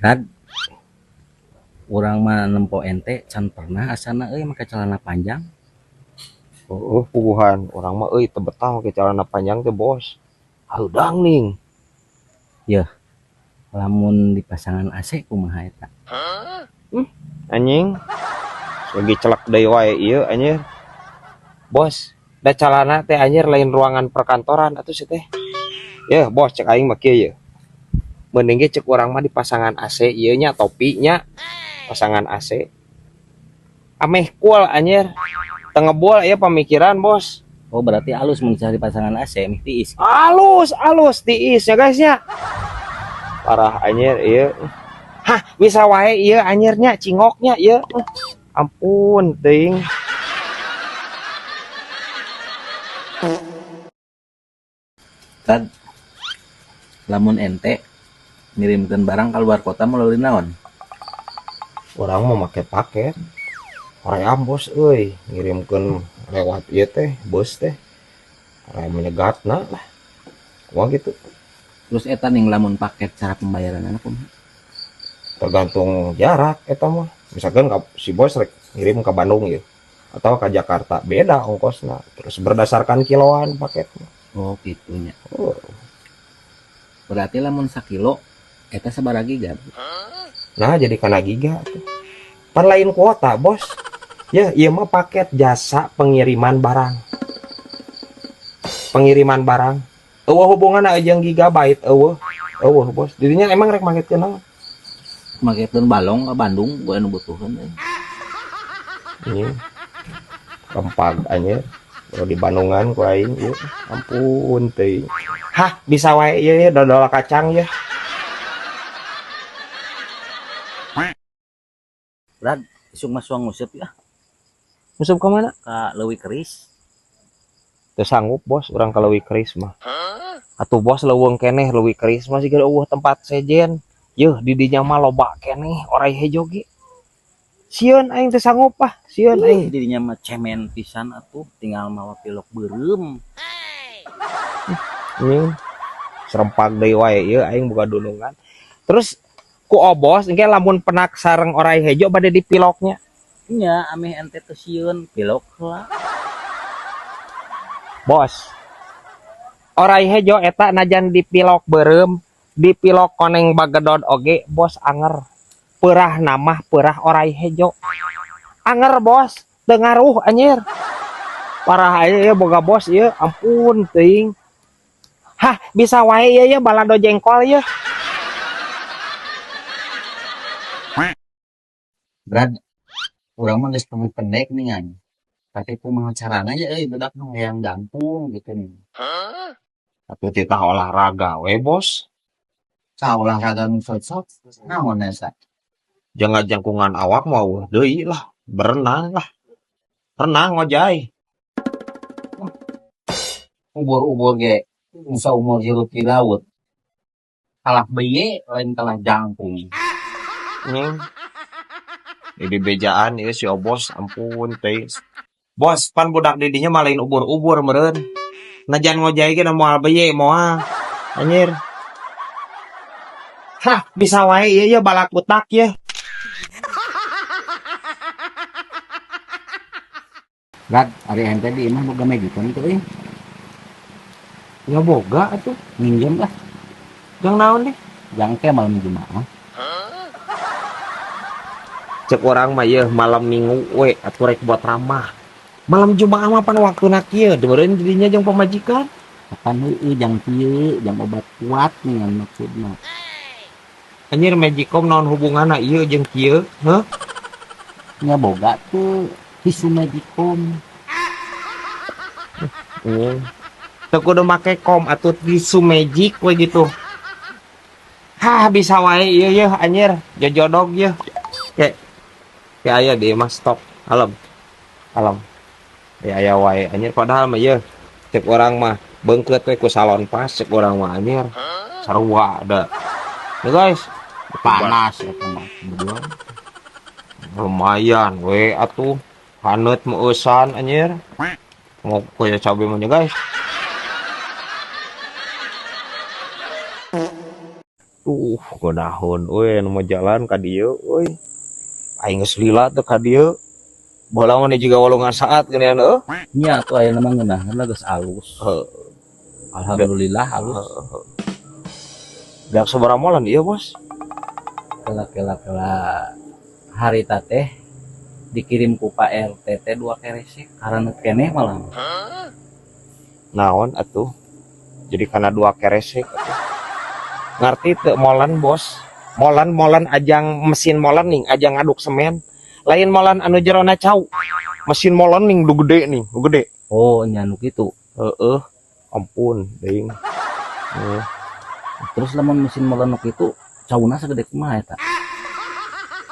Rad, urang mah nempo ente can pernah asana make celana panjang. Puguhan orang mah teu betah make celana panjang teh bos. Haudang ning. Yeuh, lamun dipasangan AC kumaha eta? Anjing, lagi celak deui wae ieu anjir. Bos, da celana teh anjir lain ruangan perkantoran atuh sih teh. Yeuh, bos cek aing mah kieu yeuh. Mending ge cek urang mah dipasangan AC ieu nya topinya pasangan AC. Ameh cool anjir. Teu ngebul aya pamikiran, bos. Oh, berarti alus mun cari pasangan AC mih tiis. Alus tiis ya guys ya. Parah anjir ieu. Hah, bisa wae ieu anyirnya cingoknya ieu. Ampun teuing. Rad, lamun ente ngirimkeun barang ka luar kota melalui naon? Orang mau make paket. Hoream bos euy, ngirimkeun lewat ieu teh, bus teh. Hoream menyegatna lah. Wah gitu. Terus eta ning lamun paket cara pembayaran anak kumaha? Tergantung jarak eta mah. Misalkan si bos rek ngirim ke Bandung ya atau ke Jakarta beda ongkosna. Terus berdasarkan kiloan paketnya. Oh, gitunya. Oh. Berarti lamun sakilo eta sabaraha giga? Nah, jadi kana giga tuh. Pan lain kuota, bos. Ya, iya mah paket jasa pengiriman barang. Pengiriman barang. Eueuh hubunganna jeung gigabyte eueuh. Eueuh, bos. Didinya emang rek make naon? Makeun balong ka Bandung gue anu butuhan. Ini rempag anjir. Kalau di Bandungan ku aing ieu. Ampun teuing. Hah, bisa wae ieu ya dodol kacang ya. Rad, isuk mah suang nguseup ya Musuh ke mana? ka leuwih keris. Teu sanggup, bos, urang ka leuwih keris mah. Atuh bos leuweung keneh leuwih keris mah siga eueuh tempat sejen. Yeuh, di dinya mah loba keneh orai hejo ge. Sieun aing teu sanggup ah, sieun aing. Dirinya mah cemen pisan atuh, tinggal mawa pilok beureum. Ini serempak deui wae ieu aing boga dunungan. Terus ku obos engke lamun penak sareng orai hejo bade dipiloknya. Nya ameh ente teu sieun pilok heula. Bos. Orai hejo eta najan dipilok beureum, dipilok koneng bagedod oge, bos anger. Peurah namah peurah orai hejo. Anger bos, teu ngaruh anjir. Parah aya ya boga bos ieu, ampun teuing. Hah, bisa wae ieu ya balado jengkol ya. Brad, urang mah geus pendek ningan. Tapi kumaha carana ya budak nu hayang gampung gitu nih. Atuh titah olahraga we bos. Sa olahraga nu cocok naon eta? Jangan jangkungan awak mau deui lah, berenang lah. Renang ngojay. Ubur-ubur ge bisa umur hirup di laut. Kalah beye lain kalah jangkung. Nih. Ini bejaan ieu si Obos, ampun teh. Bos, pan budak didinya malain ubur-ubur meureun. Najan ngojay ge moal beye moal. Anjir. Hah, bisa wae ieu ya balak butak ya. Brad, ari ente di imah boga megikan teh euy. Ya boga atuh. Minjem lah, Jang naon deh. jang teh malam Jumaah. Cek orang mah yeuh malam minggu we atuh rek buat ramah. Malam Jumaah mah pan waktuna kieu, meureun didinya jeung pamajikan. Kapan heueuh jang kieu, jang obat kuat ningan maksudna. Anjir Magicom naon hubunganna ieu jeung kieu? Heuh? Nya boga tuh tisu Magicom. Teu kudu make kom atuh tisu magic we gitu. Hah, bisa wae ieu yeuh anjir, jojodog yeuh. Kayak aya di mah stok. Alam. Alam. Ya aya wae anjir padahal mah yeuh cek orang mah beungkeut we ku salon pas cek orang mah anjir. Sarua da. Ya guys, Panas eta mah. lumayan we atuh. Haneut meueusan anjir. Mau koyo cabe mah nya guys. godahun euy nu mau jalan ka dieu euy. Aing geus lila teh ka dieu. Bola mah juga walungan saat geunean eueuh. Nya tuh aya nama ngeunaheun geus alus. Alhamdulillah halus. Dak sabaraha molan ieu, Bos? Kela hari teh dikirim ku Pak RT teh 2 keresek karena keneh malah. Naon atuh? Jadi kana 2 keresek atuh. Ngarti teu molan, Bos? Molan ajang mesin molan ning, ajang ngaduk semen. Lain molan anu jerona cau. Mesin molan ning du gede nih, du gede. Oh, nya nu kitu. Heeh. Ampun, deing. Terus lamun mesin molan nu kitu, cauna sagede kumaha eta?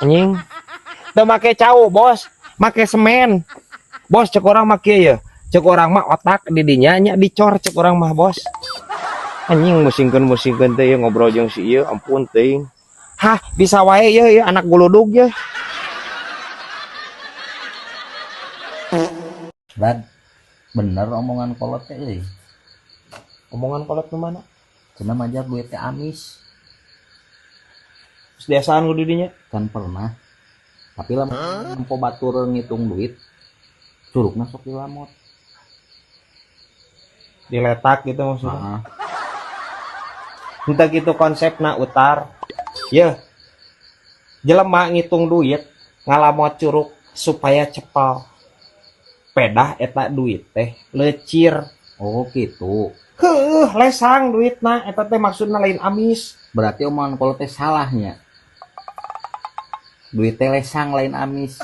Anjing. Teu make cau, Bos. Make semen. Bos, cek orang make ya. Cek orang mah otak di dinya nya dicor cek orang mah, Bos. Anjing musingkeun teh ngobrol jeung si ieu, ampun teuing. Hah, bisa wae ya anak guludug ya. Dan bener omongan kolot teh euy. Omongan kolot nu mana? Cenah majar duit teh amis. Terus biasaan lu di dinya? Kan pernah. Tapi lamun empo batur ngitung duit, curugna sok dilamot. Diletak gitu maksudnya. Heeh. Entah gitu konsepna utar. Ye. Jelema ngitung duit, ngalamot curug supaya cepal. Pedah eta duit teh lecir. Oh gitu. Heuh, lesang duitna eta teh maksudna lain amis. Berarti omongan kolot teh salahnya. Duit teh lesang lain amis.